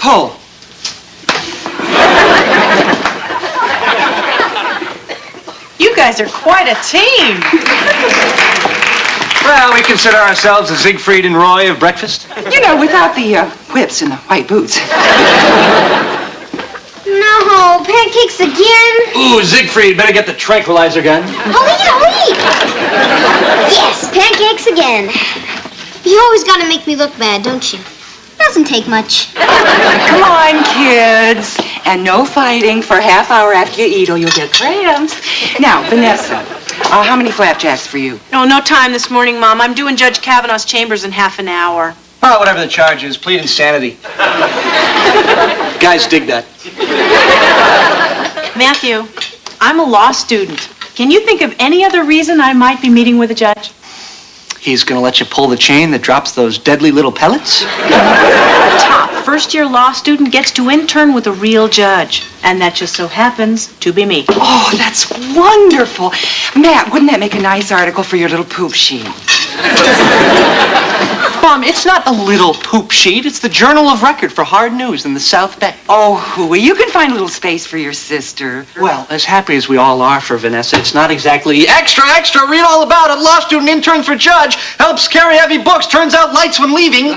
Pull. You guys are quite a team. Well, we consider ourselves the Siegfried and Roy of breakfast. You know, without the whips and the white boots. No, pancakes again? Ooh, Siegfried, better get the tranquilizer gun. I'll eat. Yes, pancakes again. You always gotta make me look bad, don't you? Doesn't take much. Come on, kids. And no fighting for a half hour after you eat or you'll get cramps. Now, Vanessa, how many flapjacks for you? Oh, no time this morning, Mom. I'm doing Judge Kavanaugh's chambers in half an hour. Oh, whatever the charge is, plead insanity. Guys, dig that. Matthew, I'm a law student. Can you think of any other reason I might be meeting with a judge? He's gonna let you pull the chain that drops those deadly little pellets? A top first-year law student gets to intern with a real judge. And that just so happens to be me. Oh, that's wonderful. Matt, wouldn't that make a nice article for your little poop sheet? Mom, it's not a little poop sheet. It's the Journal of Record for hard news in the South Bay. Oh, hooey, you can find a little space for your sister. Well, as happy as we all are for Vanessa, it's not exactly extra, read all about it. Law student interns for judge, helps carry heavy books, turns out lights when leaving.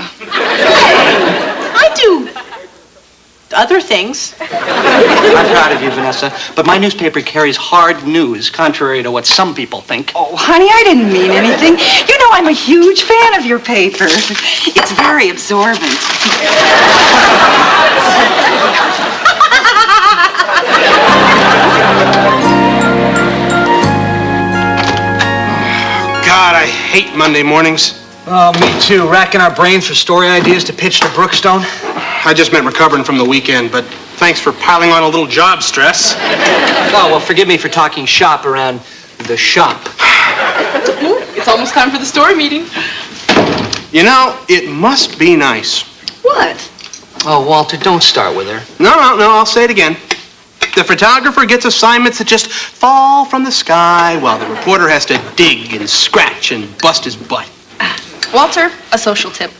I do other things. I'm proud of you, Vanessa, but my newspaper carries hard news, contrary to what some people think. Oh, honey, I didn't mean anything. You know I'm a huge fan of your paper. It's very absorbent. God, I hate Monday mornings. Oh, me too. Racking our brains for story ideas to pitch to Brookstone. I just meant recovering from the weekend, but thanks for piling on a little job stress. Oh, well, forgive me for talking shop around the shop. It's almost time for the story meeting. You know, it must be nice. What? Oh, Walter, don't start with her. No, I'll say it again. The photographer gets assignments that just fall from the sky while the reporter has to dig and scratch and bust his butt. Walter, a social tip.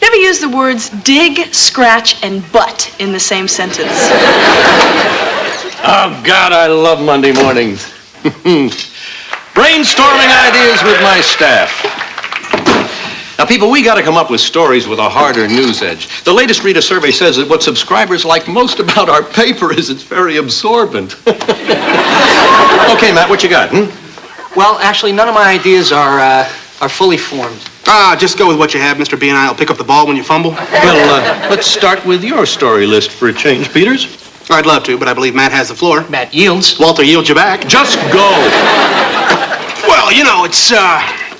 Never use the words dig, scratch, and butt in the same sentence. Oh, God, I love Monday mornings. Brainstorming ideas with my staff. Now, people, we got to come up with stories with a harder news edge. The latest reader survey says that what subscribers like most about our paper is it's very absorbent. Okay, Matt, what you got, Well, actually, none of my ideas are fully formed. Just go with what you have, Mr. B, and I'll pick up the ball when you fumble. Well, let's start with your story list for a change, Peters. I'd love to, but I believe Matt has the floor. Matt yields. Walter yields you back. Just go. Well, you know, it's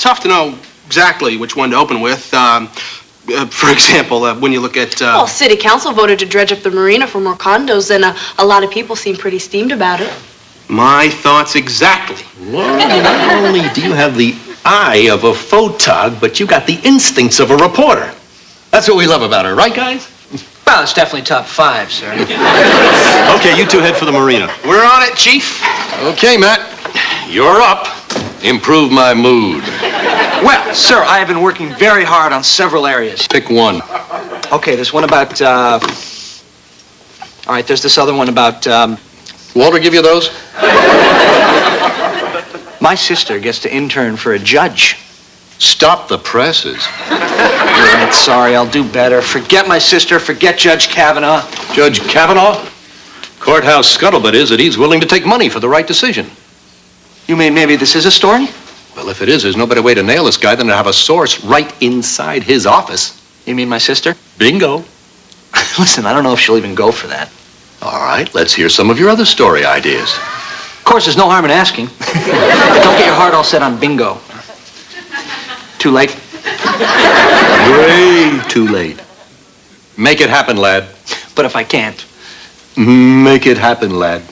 tough to know exactly which one to open with. For example, when you look at... Well, City Council voted to dredge up the marina for more condos, and a lot of people seem pretty steamed about it. My thoughts exactly. Well, not only do you have the eye of a photog, but you got the instincts of a reporter. That's what we love about her, right, guys? Well, it's definitely top 5, sir. Okay, you two head for the marina. We're on it, Chief. Okay, Matt, you're up. Improve my mood. Well, sir, I have been working very hard on several areas. Pick one. Okay, there's one about, all right, there's this other one about, Walter give you those? my sister gets to intern for a judge. Stop the presses. Right, sorry, I'll do better. Forget my sister, forget Judge Kavanaugh. Judge Kavanaugh? Courthouse scuttlebutt is that he's willing to take money for the right decision. You mean maybe this is a story? Well, if it is, there's no better way to nail this guy than to have a source right inside his office. You mean my sister? Bingo. Listen, I don't know if she'll even go for that. All right, let's hear some of your other story ideas. Of course, there's no harm in asking. Don't get your heart all set on bingo. Too late? Way too late. Make it happen, lad. But if I can't? Make it happen, lad.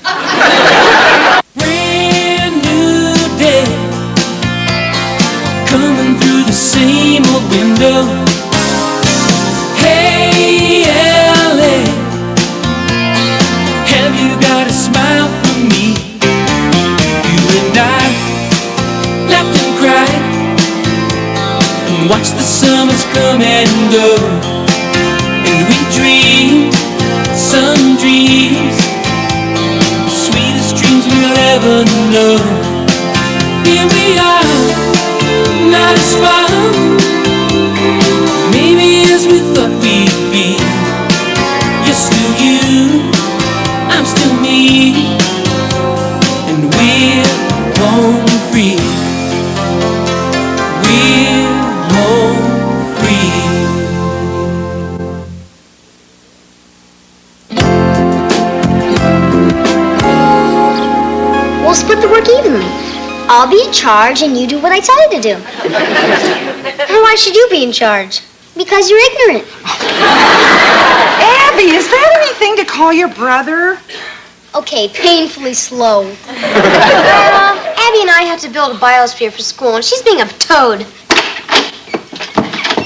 Brand new day, coming through the same old window. Hey, LA, have you got a smile for me? You and I laughed and cried and watched the summers come and go, and we dreamed some dreams, the sweetest dreams we'll ever know. Here we are, not as far, maybe as we thought we'd be. You're still you, I'm still me, and we're home free. We're home free. We'll split the work evenly. I'll be in charge and you do what I tell you to do. And why should you be in charge? Because you're ignorant. Abby, is that anything to call your brother? Okay, painfully slow. Abby and I have to build a biosphere for school, and she's being a toad.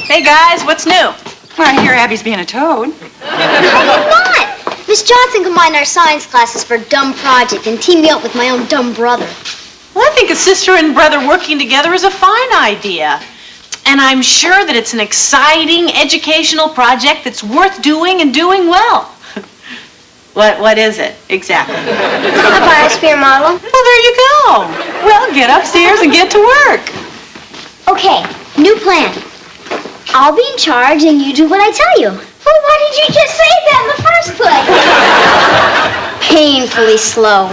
Hey, guys, what's new? Well, I hear Abby's being a toad. How about not? Miss Johnson combined our science classes for a dumb project and teamed me up with my own dumb brother. Well, I think a sister and brother working together is a fine idea. And I'm sure that it's an exciting educational project that's worth doing and doing well. What is it, exactly? A biosphere model. Well, there you go. Well, get upstairs and get to work. Okay, new plan. I'll be in charge and you do what I tell you. Well, why did you just say that in the first place? Painfully slow.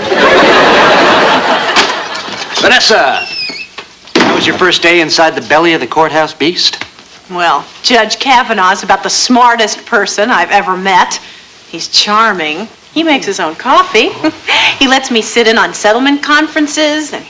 Vanessa, how was your first day inside the belly of the courthouse beast? Well, Judge Kavanaugh's about the smartest person I've ever met. He's charming. He makes his own coffee. He lets me sit in on settlement conferences, and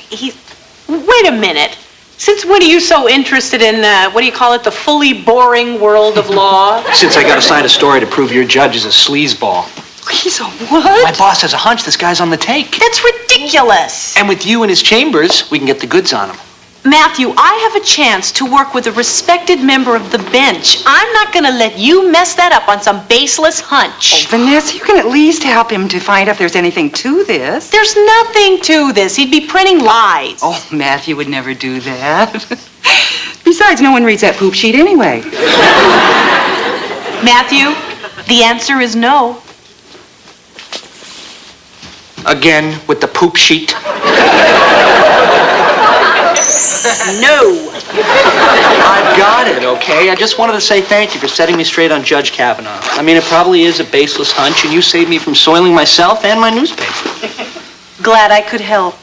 Wait a minute. Since when are you so interested in, the fully boring world of law? Since I got assigned a story to prove your judge is a sleazeball. He's a what? My boss has a hunch this guy's on the take. That's ridiculous. And with you in his chambers, we can get the goods on him. Matthew, I have a chance to work with a respected member of the bench. I'm not going to let you mess that up on some baseless hunch. Vanessa, you can at least help him to find out if there's anything to this. There's nothing to this. He'd be printing lies. Oh, Matthew would never do that. Besides, no one reads that poop sheet anyway. Matthew, the answer is no. Again, with the poop sheet. No. I've got it, okay? I just wanted to say thank you for setting me straight on Judge Kavanaugh. I mean, it probably is a baseless hunch, and you saved me from soiling myself and my newspaper. Glad I could help.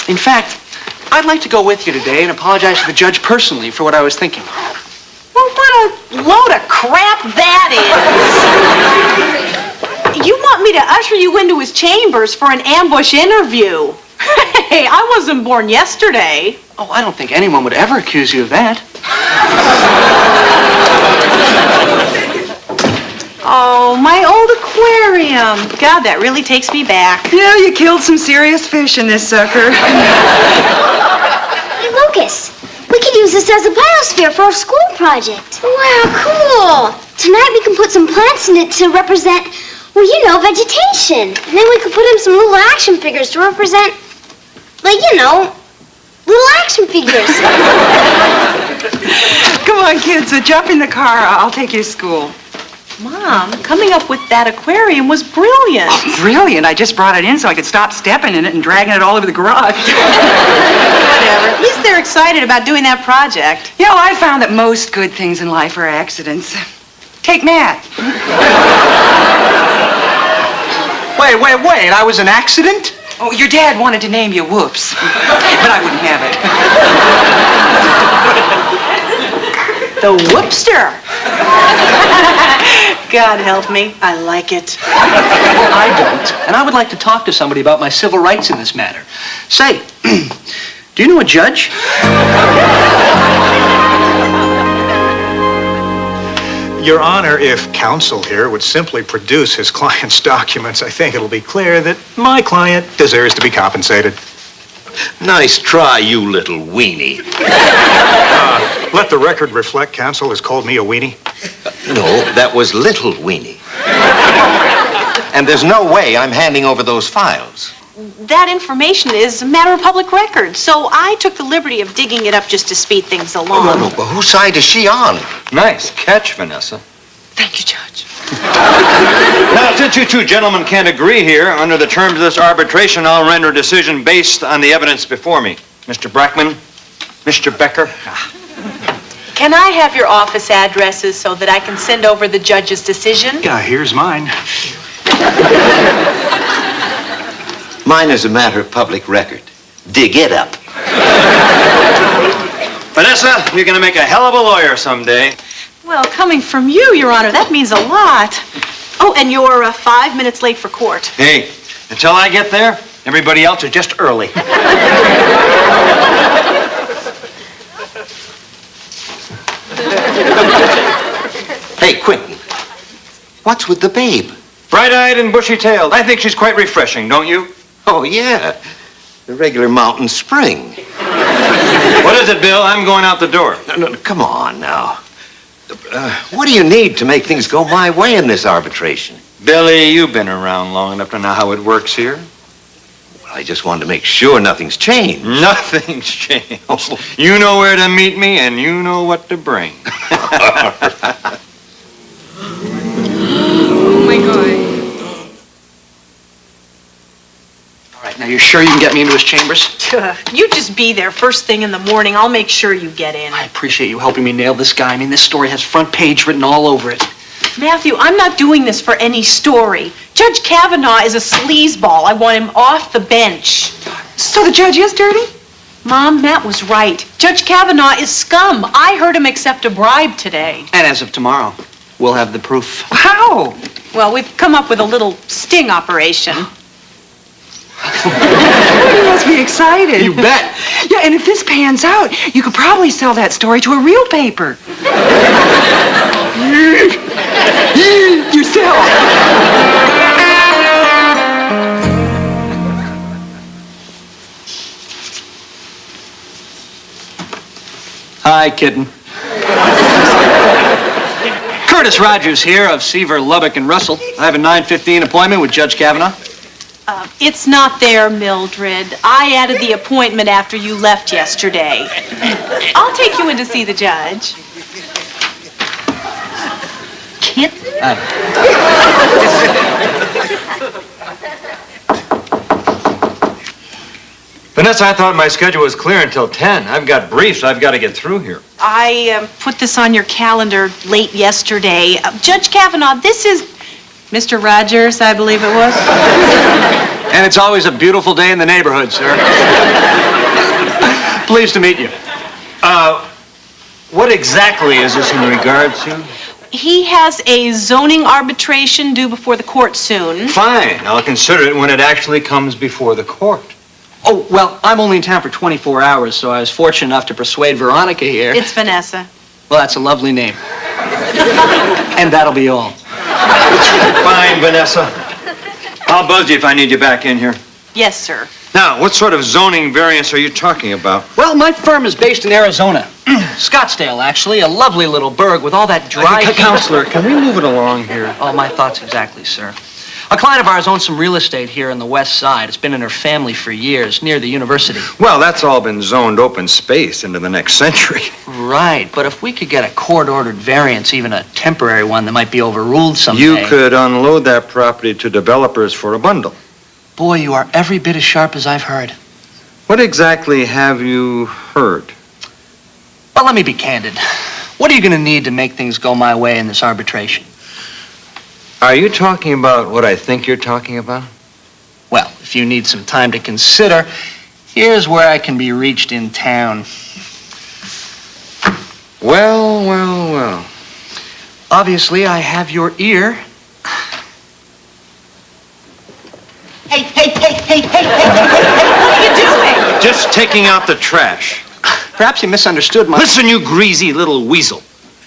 In fact, I'd like to go with you today and apologize to the judge personally for what I was thinking. Well, what a load of crap that is. You want me to usher you into his chambers for an ambush interview? Hey, I wasn't born yesterday. Oh, I don't think anyone would ever accuse you of that. Oh, my old aquarium. God, that really takes me back. Yeah, you killed some serious fish in this sucker. Hey, Lucas, we could use this as a biosphere for our school project. Wow, cool. Tonight we can put some plants in it to represent, well, you know, vegetation. And then we could put in some little action figures to represent, like, you know, little action figures. Come on, kids, jump in the car. I'll take you to school. Mom, coming up with that aquarium was brilliant. Brilliant. I just brought it in so I could stop stepping in it and dragging it all over the garage. Whatever. At least they're excited about doing that project. You know, I found that most good things in life are accidents. Take Matt. Wait. I was an accident? Oh, your dad wanted to name you Whoops, but I wouldn't have it. The Whoopster. God help me. I like it. Well, I don't. And I would like to talk to somebody about my civil rights in this matter. Say, do you know a judge? Your Honor, if counsel here would simply produce his client's documents, I think it'll be clear that my client deserves to be compensated. Nice try, you little weenie. Let the record reflect counsel has called me a weenie. No, that was little weenie. And there's no way I'm handing over those files. That information is a matter of public record, so I took the liberty of digging it up just to speed things along. No, but whose side is she on? Nice catch, Vanessa. Thank you, Judge. Now, since you two gentlemen can't agree here, under the terms of this arbitration, I'll render a decision based on the evidence before me. Mr. Brackman, Mr. Becker. Can I have your office addresses so that I can send over the judge's decision? Yeah, here's mine. Mine is a matter of public record. Dig it up. Vanessa, you're going to make a hell of a lawyer someday. Well, coming from you, Your Honor, that means a lot. Oh, and you're 5 minutes late for court. Hey, until I get there, everybody else is just early. Hey, Quentin, what's with the babe? Bright-eyed and bushy-tailed. I think she's quite refreshing, don't you? Oh, yeah. The regular mountain spring. What is it, Bill? I'm going out the door. No, come on now. What do you need to make things go my way in this arbitration? Billy, you've been around long enough to know how it works here. Well, I just wanted to make sure nothing's changed. Nothing's changed. You know where to meet me, and you know what to bring. Oh, my God. All right, now you're sure you can get me into his chambers? You just be there first thing in the morning. I'll make sure you get in. I appreciate you helping me nail this guy. I mean, this story has front page written all over it. Matthew, I'm not doing this for any story. Judge Kavanaugh is a sleazeball. I want him off the bench. So the judge is dirty? Mom, Matt was right. Judge Kavanaugh is scum. I heard him accept a bribe today. And as of tomorrow, we'll have the proof. How? Well, we've come up with a little sting operation. You must be excited. You bet. Yeah, and if this pans out, you could probably sell that story to a real paper. Yourself. Hi, kitten. Curtis Rogers here of Seaver, Lubbock, and Russell. I have a 9:15 appointment with Judge Kavanaugh. It's not there, Mildred. I added the appointment after you left yesterday. I'll take you in to see the judge. Kit? Vanessa, I thought my schedule was clear until 10. I've got briefs I've got to get through here. I put this on your calendar late yesterday. Judge Kavanaugh, this is Mr. Rogers, I believe it was. And it's always a beautiful day in the neighborhood, sir. Pleased to meet you. What exactly is this in regard to? He has a zoning arbitration due before the court soon. Fine, I'll consider it when it actually comes before the court. Oh, well, I'm only in town for 24 hours, so I was fortunate enough to persuade Veronica here. It's Vanessa. Well, that's a lovely name. And that'll be all. Fine, Vanessa. I'll buzz you if I need you back in here. Yes, sir. Now, what sort of zoning variance are you talking about? Well, my firm is based in Arizona. Scottsdale, actually, a lovely little burg with all that dry... Counselor, can we move it along here? Oh, my thoughts exactly, sir. A client of ours owns some real estate here on the west side. It's been in her family for years, near the university. Well, that's all been zoned open space into the next century. Right, but if we could get a court-ordered variance, even a temporary one that might be overruled someday... You could unload that property to developers for a bundle. Boy, you are every bit as sharp as I've heard. What exactly have you heard? Well, let me be candid. What are you going to need to make things go my way in this arbitration? Are you talking about what I think you're talking about? Well, if you need some time to consider, here's where I can be reached in town. Well. Obviously, I have your ear. Hey, what are you doing? Just taking out the trash. Perhaps you misunderstood my... Listen, you greasy little weasel.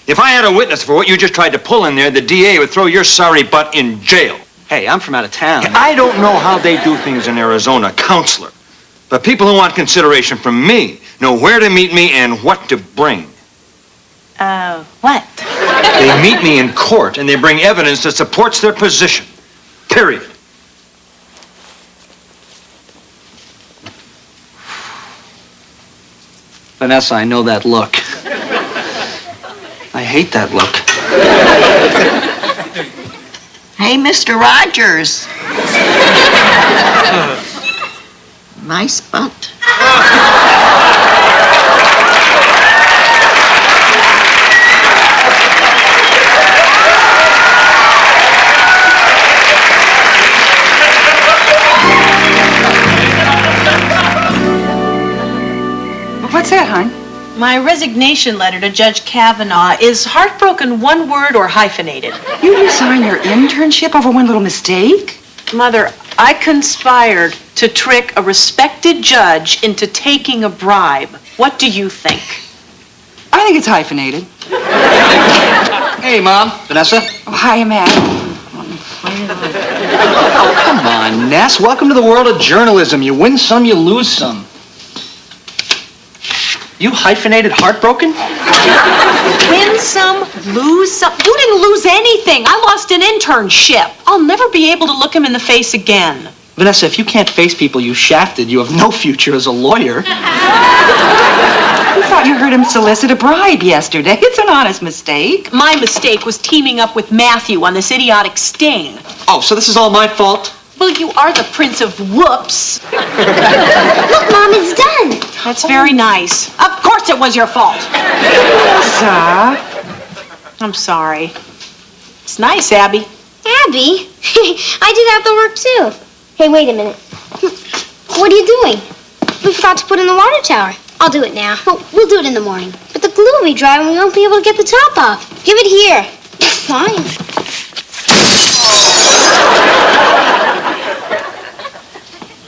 If I had a witness for what you just tried to pull in there, the DA would throw your sorry butt in jail. Hey, I'm from out of town. I don't know how they do things in Arizona, counselor. But people who want consideration from me know where to meet me and what to bring. What? They meet me in court and they bring evidence that supports their position. Period. Vanessa, I know that look. I hate that look. Hey, Mr. Rogers. Nice butt. What's that, hon? My resignation letter to Judge Kavanaugh is heartbroken one word or hyphenated. You resign your internship over one little mistake? Mother, I conspired to trick a respected judge into taking a bribe. What do you think? I think it's hyphenated. Hey, Mom. Vanessa? Oh, hi, Matt. Oh, come on, Ness. Welcome to the world of journalism. You win some, you lose some. You hyphenated heartbroken? Win some, lose some. You didn't lose anything. I lost an internship. I'll never be able to look him in the face again. Vanessa, if you can't face people you shafted, you have no future as a lawyer. I thought you heard him solicit a bribe yesterday. It's an honest mistake. My mistake was teaming up with Matthew on this idiotic sting. Oh, so this is all my fault? Well, you are the prince of whoops. Look, Mom, it's done. That's very nice. Of course it was your fault. Vanessa. I'm sorry. It's nice, Abby. Abby? I did have the work, too. Hey, wait a minute. What are you doing? We forgot to put in the water tower. I'll do it now. We'll do it in the morning. But the glue will be dry and we won't be able to get the top off. Give it here. It's fine.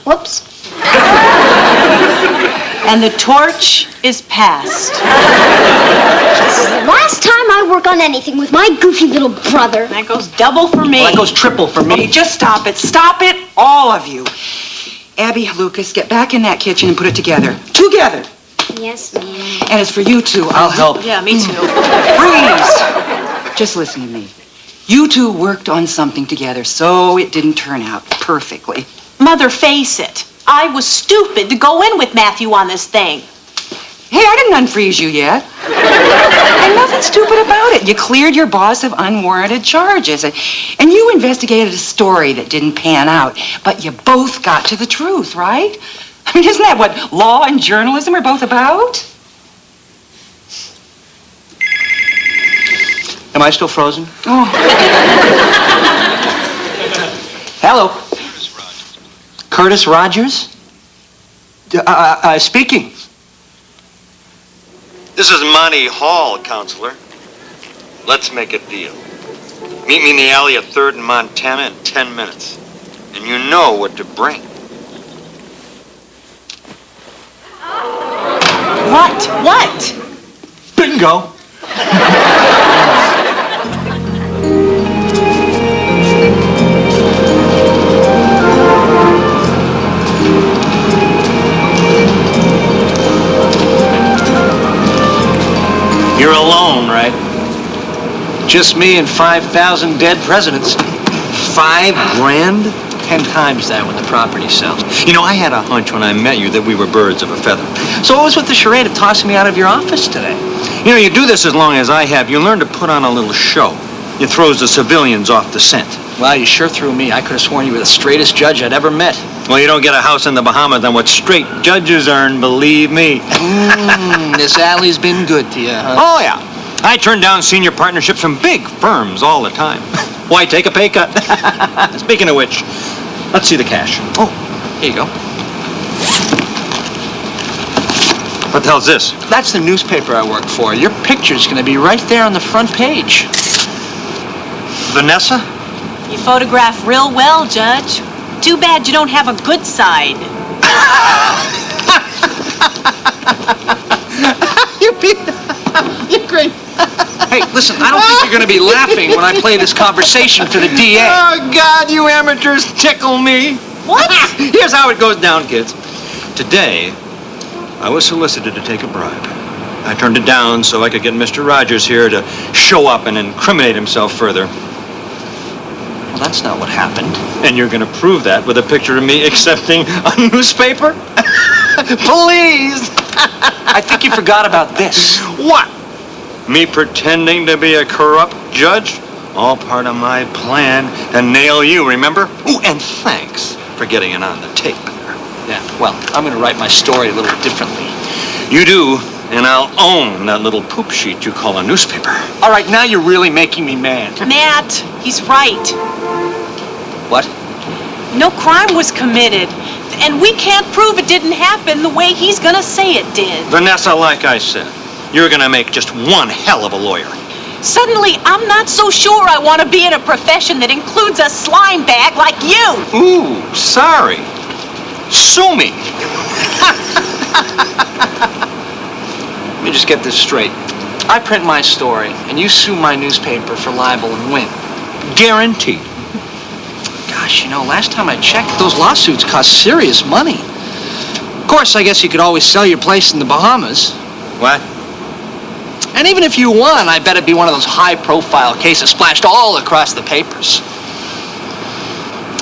Whoops. And the torch is passed. This is the last time I work on anything with my goofy little brother. That goes double for me. Well, that goes triple for me. Hey, just stop it. Stop it, all of you. Abby, Lucas, get back in that kitchen and put it together. Together. Yes, ma'am. And as for you two, I'll help. Yeah, me too. Freeze! Just listen to me. You two worked on something together, so it didn't turn out perfectly. Mother, face it. I was stupid to go in with Matthew on this thing. Hey, I didn't unfreeze you yet. And nothing stupid about it. You cleared your boss of unwarranted charges. And you investigated a story that didn't pan out. But you both got to the truth, right? I mean, isn't that what law and journalism are both about? Am I still frozen? Oh. Hello. Curtis Rogers? Speaking. This is Monty Hall, Counselor. Let's make a deal. Meet me in the alley at 3rd and Montana in 10 minutes. And you know what to bring. What? Bingo. You're alone, right? Just me and 5,000 dead presidents. $5,000? 10 times that when the property sells. You know, I had a hunch when I met you that we were birds of a feather. So what was with the charade of tossing me out of your office today? You know, you do this as long as I have, you learn to put on a little show. It throws the civilians off the scent. Well, you sure threw me. I could have sworn you were the straightest judge I'd ever met. Well, you don't get a house in the Bahamas on what straight judges earn, believe me. This alley's been good to you, huh? Oh, yeah. I turn down senior partnerships from big firms all the time. Why take a pay cut? Speaking of which, let's see the cash. Oh, here you go. What the hell's this? That's the newspaper I work for. Your picture's gonna be right there on the front page. Vanessa? You photograph real well, Judge. Too bad you don't have a good side. You're great. Hey, listen, I don't think you're gonna be laughing when I play this conversation for the DA. Oh, God, you amateurs tickle me. What? Here's how it goes down, kids. Today, I was solicited to take a bribe. I turned it down so I could get Mr. Rogers here to show up and incriminate himself further. Well, that's not what happened. And you're going to prove that with a picture of me accepting a newspaper? Please! I think you forgot about this. What? Me pretending to be a corrupt judge? All part of my plan to nail you, remember? Ooh, and thanks for getting it on the tape there. Yeah, well, I'm going to write my story a little differently. You do, and I'll own that little poop sheet you call a newspaper. All right, now you're really making me mad. Matt, he's right. What? No crime was committed, and we can't prove it didn't happen the way he's gonna say it did. Vanessa, like I said, you're gonna make just one hell of a lawyer. Suddenly, I'm not so sure I want to be in a profession that includes a slime bag like you. Ooh, sorry. Sue me. Let me just get this straight. I print my story, and you sue my newspaper for libel and win. Guaranteed. Gosh, you know, last time I checked, those lawsuits cost serious money. Of course, I guess you could always sell your place in the Bahamas. What? And even if you won, I bet it'd be one of those high-profile cases splashed all across the papers.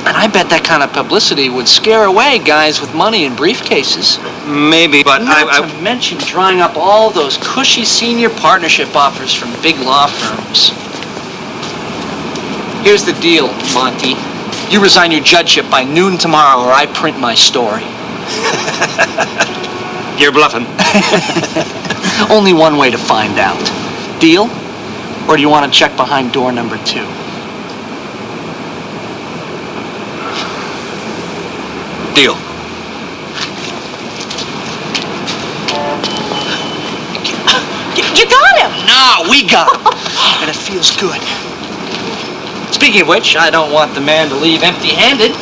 And I bet that kind of publicity would scare away guys with money in briefcases. Maybe, but Not to mention drawing up all those cushy senior partnership offers from big law firms. Here's the deal, Monty. You resign your judgeship by noon tomorrow, or I print my story. You're bluffing. Only one way to find out. Deal? Or do you want to check behind door number 2? Deal. You got him! No, we got him. And it feels good. Speaking of which, I don't want the man to leave empty-handed.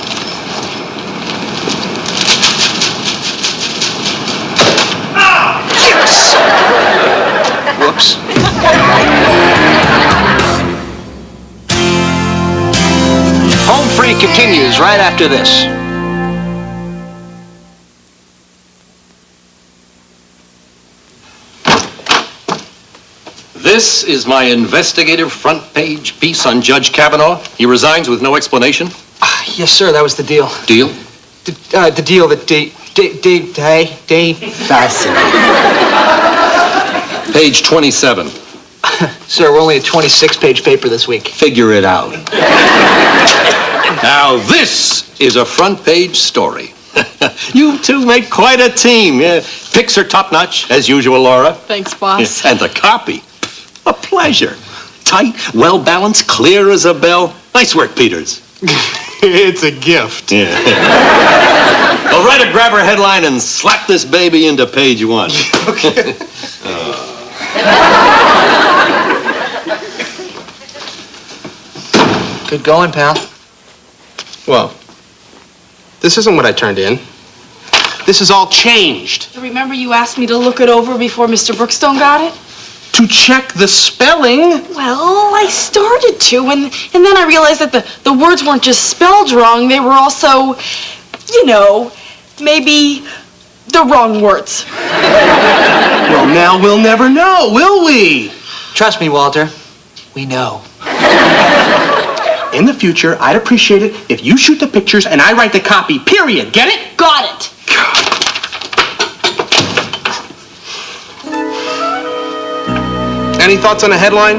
Yes! Whoops. Home Free continues right after this. This is my investigative front page piece on Judge Kavanaugh. He resigns with no explanation. Yes, sir, that was the deal. Deal? The deal that fascinating. Page 27. Sir, we're only a 26-page paper this week. Figure it out. Now, this is a front page story. You two make quite a team. Pics are top-notch, as usual, Laura. Thanks, boss. And the copy, a pleasure. Tight, well-balanced, clear as a bell. Nice work, Peters. It's a gift. Yeah. Well, write a grabber headline and slap this baby into page 1. Okay. Good going, pal. Well, this isn't what I turned in. This is all changed. Remember you asked me to look it over before Mr. Brookstone got it? To check the spelling. Well, I started to, and then I realized that the words weren't just spelled wrong, they were also, you know, maybe the wrong words. Well, now we'll never know, will we? Trust me, Walter. We know. In the future, I'd appreciate it if you shoot the pictures and I write the copy, period. Get it? Got it. Any thoughts on a headline?